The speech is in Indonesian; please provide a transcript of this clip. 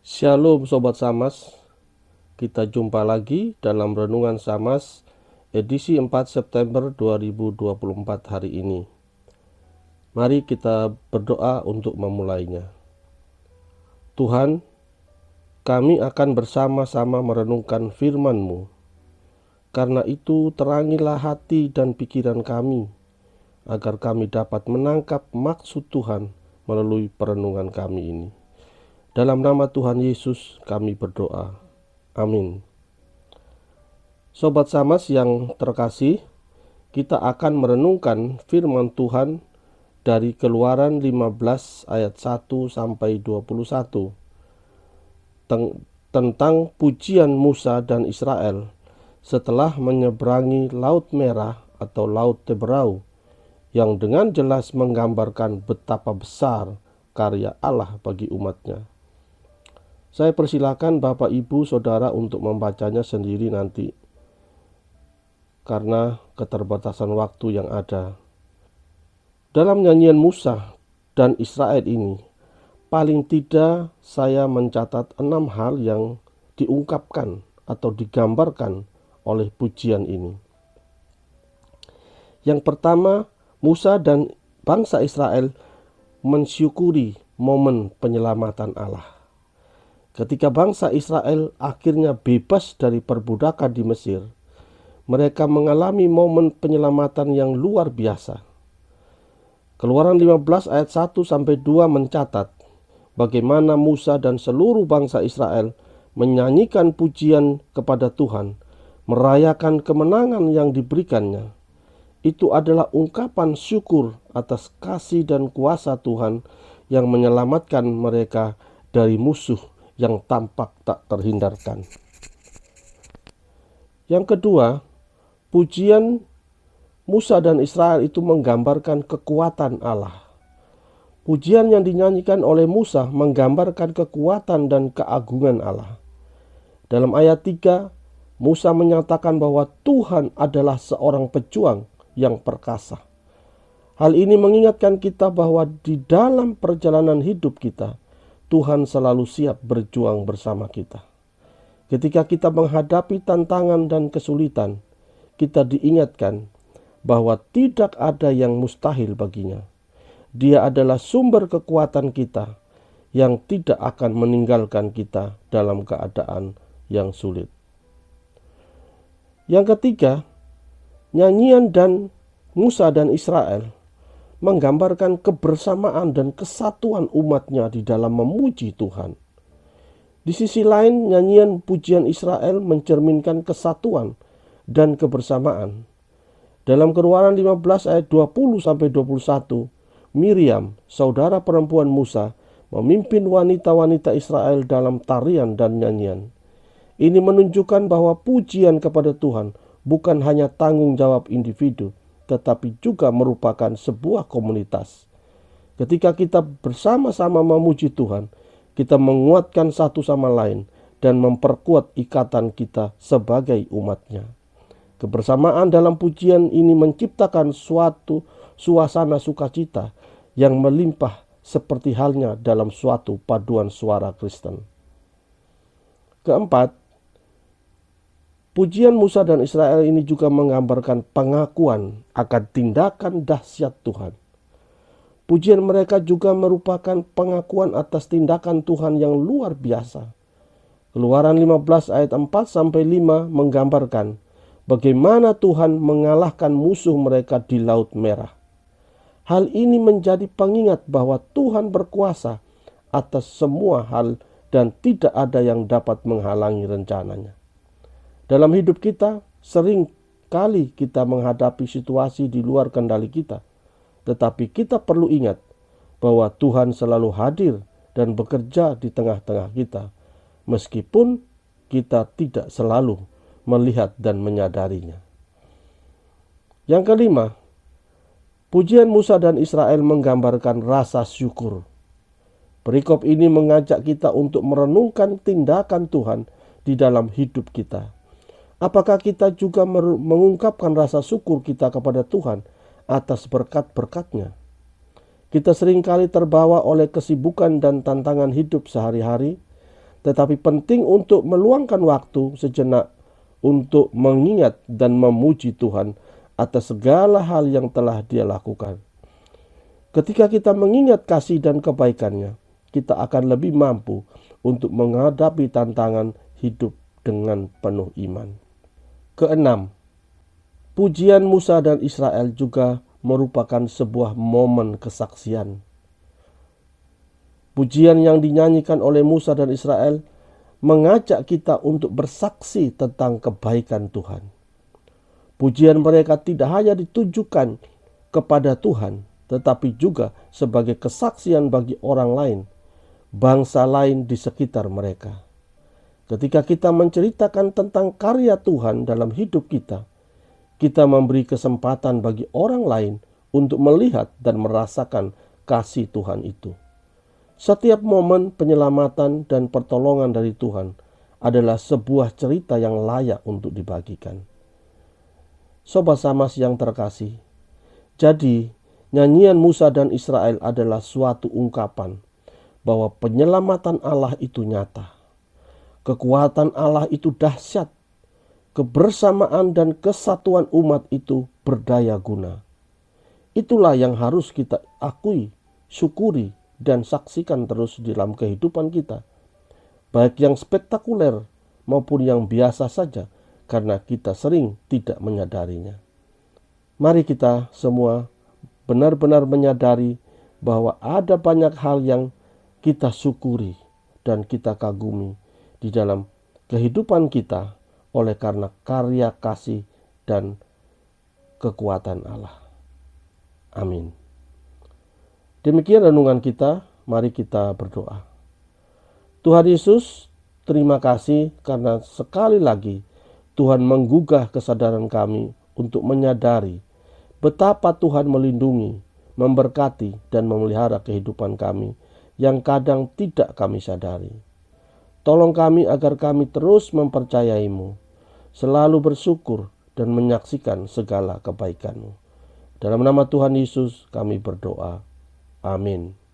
Shalom Sobat Samas, kita jumpa lagi dalam Renungan Samas edisi 4 September 2024 hari ini. Mari kita berdoa untuk memulainya. Tuhan, kami akan bersama-sama merenungkan firman-Mu. Karena itu terangilah hati dan pikiran kami, agar kami dapat menangkap maksud Tuhan melalui perenungan kami ini. Dalam nama Tuhan Yesus kami berdoa. Amin. Sobat Samas yang terkasih, kita akan merenungkan firman Tuhan dari Keluaran 15 ayat 1 sampai 21 tentang pujian Musa dan Israel setelah menyeberangi Laut Merah atau Laut Teberau, yang dengan jelas menggambarkan betapa besar karya Allah bagi umatnya. Saya persilakan Bapak Ibu Saudara untuk membacanya sendiri nanti, karena keterbatasan waktu yang ada. Dalam nyanyian Musa dan Israel ini, paling tidak saya mencatat 6 hal yang diungkapkan atau digambarkan oleh pujian ini. Yang pertama, Musa dan bangsa Israel mensyukuri momen penyelamatan Allah. Ketika bangsa Israel akhirnya bebas dari perbudakan di Mesir, mereka mengalami momen penyelamatan yang luar biasa. Keluaran 15 ayat 1 sampai 2 mencatat bagaimana Musa dan seluruh bangsa Israel menyanyikan pujian kepada Tuhan, merayakan kemenangan yang diberikannya. Itu adalah ungkapan syukur atas kasih dan kuasa Tuhan yang menyelamatkan mereka dari musuh yang tampak tak terhindarkan. Yang kedua, pujian Musa dan Israel itu menggambarkan kekuatan Allah. Pujian yang dinyanyikan oleh Musa menggambarkan kekuatan dan keagungan Allah. Dalam ayat 3, Musa menyatakan bahwa Tuhan adalah seorang pejuang yang perkasa. Hal ini mengingatkan kita bahwa di dalam perjalanan hidup kita, Tuhan selalu siap berjuang bersama kita. Ketika kita menghadapi tantangan dan kesulitan, kita diingatkan bahwa tidak ada yang mustahil baginya. Dia adalah sumber kekuatan kita yang tidak akan meninggalkan kita dalam keadaan yang sulit. Yang ketiga, nyanyian dan Musa dan Israel menggambarkan kebersamaan dan kesatuan umatnya di dalam memuji Tuhan. Di sisi lain, nyanyian pujian Israel mencerminkan kesatuan dan kebersamaan. Dalam Keluaran 15 ayat 20 sampai 21, Miriam, saudara perempuan Musa, memimpin wanita-wanita Israel dalam tarian dan nyanyian. Ini menunjukkan bahwa pujian kepada Tuhan bukan hanya tanggung jawab individu, tetapi juga merupakan sebuah komunitas. Ketika kita bersama-sama memuji Tuhan, kita menguatkan satu sama lain dan memperkuat ikatan kita sebagai umatnya. Kebersamaan dalam pujian ini menciptakan suatu suasana sukacita yang melimpah seperti halnya dalam suatu paduan suara Kristen. Keempat, pujian Musa dan Israel ini juga menggambarkan pengakuan akan tindakan dahsyat Tuhan. Pujian mereka juga merupakan pengakuan atas tindakan Tuhan yang luar biasa. Keluaran 15 ayat 4 sampai 5 menggambarkan bagaimana Tuhan mengalahkan musuh mereka di Laut Merah. Hal ini menjadi pengingat bahwa Tuhan berkuasa atas semua hal dan tidak ada yang dapat menghalangi rencananya. Dalam hidup kita, sering kali kita menghadapi situasi di luar kendali kita. Tetapi kita perlu ingat bahwa Tuhan selalu hadir dan bekerja di tengah-tengah kita, meskipun kita tidak selalu melihat dan menyadarinya. Yang kelima, pujian Musa dan Israel menggambarkan rasa syukur. Perikop ini mengajak kita untuk merenungkan tindakan Tuhan di dalam hidup kita. Apakah kita juga mengungkapkan rasa syukur kita kepada Tuhan atas berkat-berkat-Nya? Kita seringkali terbawa oleh kesibukan dan tantangan hidup sehari-hari, tetapi penting untuk meluangkan waktu sejenak untuk mengingat dan memuji Tuhan atas segala hal yang telah Dia lakukan. Ketika kita mengingat kasih dan kebaikan-Nya, kita akan lebih mampu untuk menghadapi tantangan hidup dengan penuh iman. Keenam, pujian Musa dan Israel juga merupakan sebuah momen kesaksian. Pujian yang dinyanyikan oleh Musa dan Israel mengajak kita untuk bersaksi tentang kebaikan Tuhan. Pujian mereka tidak hanya ditujukan kepada Tuhan, tetapi juga sebagai kesaksian bagi orang lain, bangsa lain di sekitar mereka. Ketika kita menceritakan tentang karya Tuhan dalam hidup kita, kita memberi kesempatan bagi orang lain untuk melihat dan merasakan kasih Tuhan itu. Setiap momen penyelamatan dan pertolongan dari Tuhan adalah sebuah cerita yang layak untuk dibagikan. Sobat Samas yang terkasih, jadi nyanyian Musa dan Israel adalah suatu ungkapan bahwa penyelamatan Allah itu nyata. Kekuatan Allah itu dahsyat. Kebersamaan dan kesatuan umat itu berdaya guna. Itulah yang harus kita akui, syukuri, dan saksikan terus dalam kehidupan kita, baik yang spektakuler maupun yang biasa saja, karena kita sering tidak menyadarinya. Mari kita semua benar-benar menyadari bahwa ada banyak hal yang kita syukuri dan kita kagumi di dalam kehidupan kita oleh karena karya kasih dan kekuatan Allah. Amin. Demikian renungan kita, mari kita berdoa. Tuhan Yesus, terima kasih karena sekali lagi Tuhan menggugah kesadaran kami untuk menyadari betapa Tuhan melindungi, memberkati, dan memelihara kehidupan kami yang kadang tidak kami sadari. Tolong kami agar kami terus mempercayai-Mu, selalu bersyukur dan menyaksikan segala kebaikan-Mu. Dalam nama Tuhan Yesus kami berdoa. Amin.